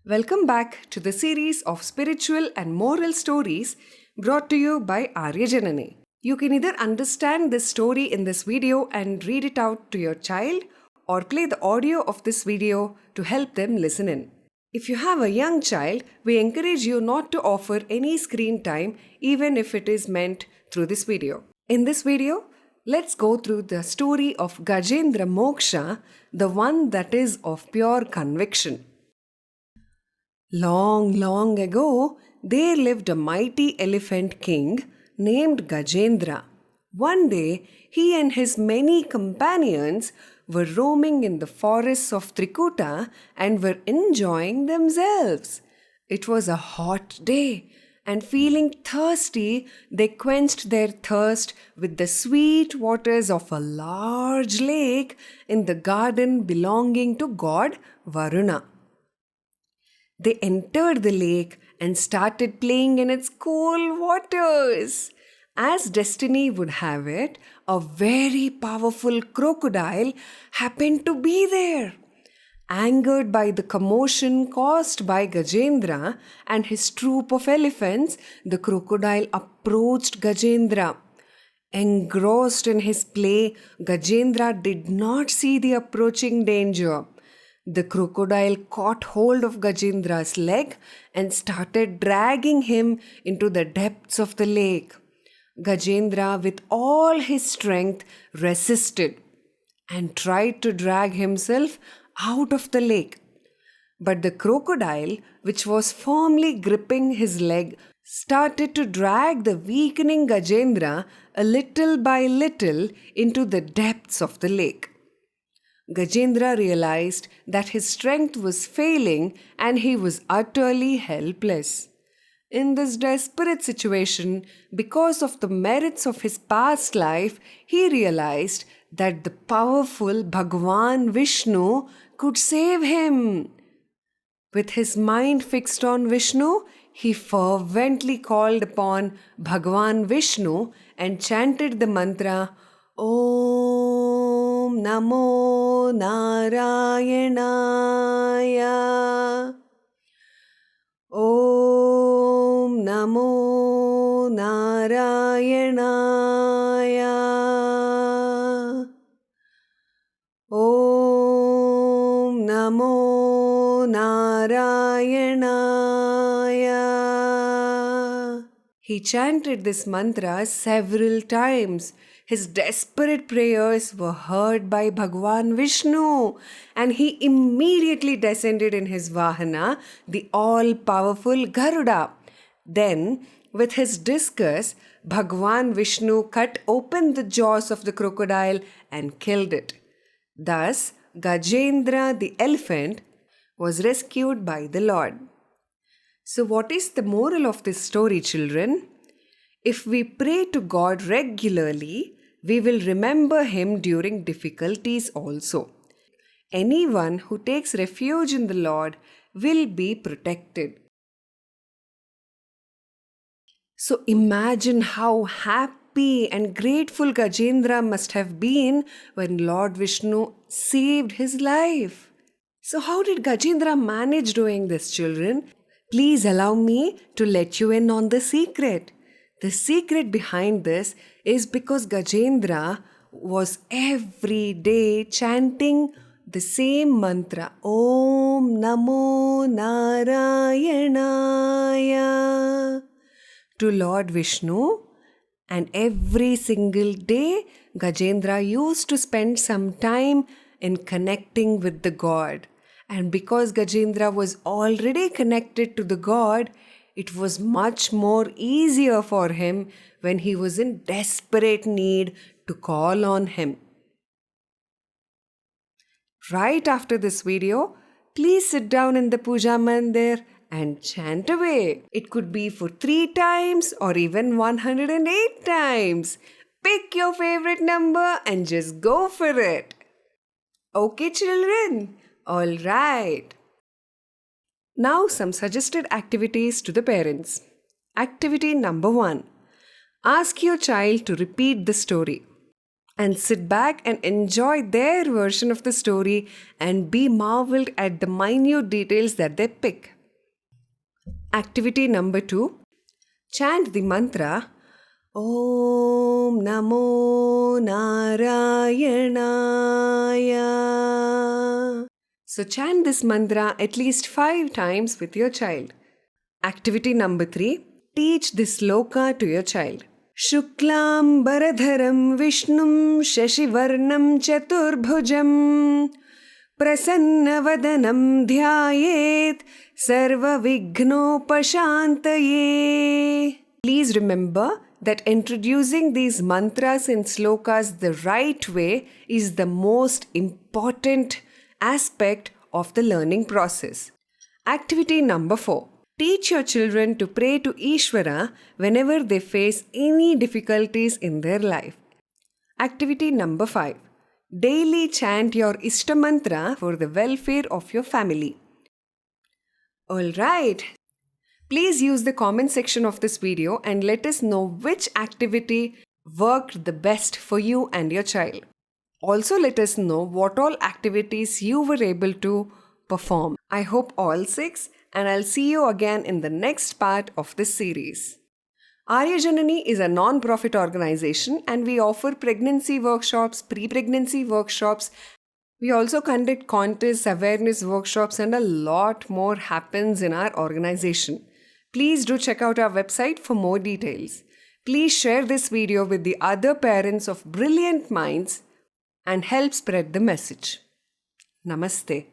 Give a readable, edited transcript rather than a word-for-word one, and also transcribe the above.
Welcome back to the series of spiritual and moral stories brought to you by Arya Janani. You can either understand this story in this video and read it out to your child or play the audio of this video to help them listen in. If you have a young child, we encourage you not to offer any screen time even if it is meant through this video. In this video, let's go through the story of Gajendra Moksha, the one that is of pure conviction. Long, long ago, there lived a mighty elephant king named Gajendra. One day, he and his many companions were roaming in the forests of Trikuta and were enjoying themselves. It was a hot day, and feeling thirsty, they quenched their thirst with the sweet waters of a large lake in the garden belonging to god Varuna. They entered the lake and started playing in its cool waters. As destiny would have it, a very powerful crocodile happened to be there. Angered by the commotion caused by Gajendra and his troop of elephants, the crocodile approached Gajendra. Engrossed in his play, Gajendra did not see the approaching danger. The crocodile caught hold of Gajendra's leg and started dragging him into the depths of the lake. Gajendra, with all his strength, resisted and tried to drag himself out of the lake. But the crocodile, which was firmly gripping his leg, started to drag the weakening Gajendra a little by little into the depths of the lake. Gajendra realized that his strength was failing and he was utterly helpless. In this desperate situation, because of the merits of his past life, he realized that the powerful Bhagwan Vishnu could save him. With his mind fixed on Vishnu, he fervently called upon Bhagwan Vishnu and chanted the mantra, Om Namo Narayanaya. Om Namo Narayanaya. Om Namo Narayanaya. He chanted this mantra several times. His desperate prayers were heard by Bhagwan Vishnu, and he immediately descended in his Vahana, the all-powerful Garuda. Then, with his discus, Bhagwan Vishnu cut open the jaws of the crocodile and killed it. Thus, Gajendra the elephant was rescued by the Lord. So, what is the moral of this story, children? If we pray to God regularly, we will remember Him during difficulties also. Anyone who takes refuge in the Lord will be protected. So imagine how happy and grateful Gajendra must have been when Lord Vishnu saved his life. So how did Gajendra manage doing this, children? Please allow me to let you in on the secret. The secret behind this is because Gajendra was every day chanting the same mantra, Om Namo Narayanaya, to Lord Vishnu, and every single day Gajendra used to spend some time in connecting with the God. And because Gajendra was already connected to the God, it was much more easier for him when he was in desperate need to call on him. Right after this video, please sit down in the Puja Mandir and chant away. It could be for 3 times or even 108 times. Pick your favorite number and just go for it. Okay, children? All right. Now some suggested activities to the parents. Activity number 1. Ask your child to repeat the story. and sit back and enjoy their version of the story and be marveled at the minute details that they pick. Activity number 2. Chant the mantra Om Namo Narayanaya. So chant this mantra at least 5 times with your child. Activity number 3. Teach this sloka to your child. Shuklam Baradharam Vishnum Shashivarnam Chaturbhujam Prasannavadanam Dhyayet Sarva Vignopashantaye. Please remember that introducing these mantras and slokas the right way is the most important aspect of the learning process. Activity number 4. Teach your children to pray to Ishvara whenever they face any difficulties in their life. Activity number 5. Daily chant your Ishta mantra for the welfare of your family. Alright. Please use the comment section of this video and let us know which activity worked the best for you and your child. Also let us know what all activities you were able to perform. I hope all 6, and I'll see you again in the next part of this series. Arya Janani is a non-profit organization and we offer pregnancy workshops, pre-pregnancy workshops. We also conduct contests, awareness workshops, and a lot more happens in our organization. Please do check out our website for more details. Please share this video with the other parents of brilliant minds and help spread the message. Namaste.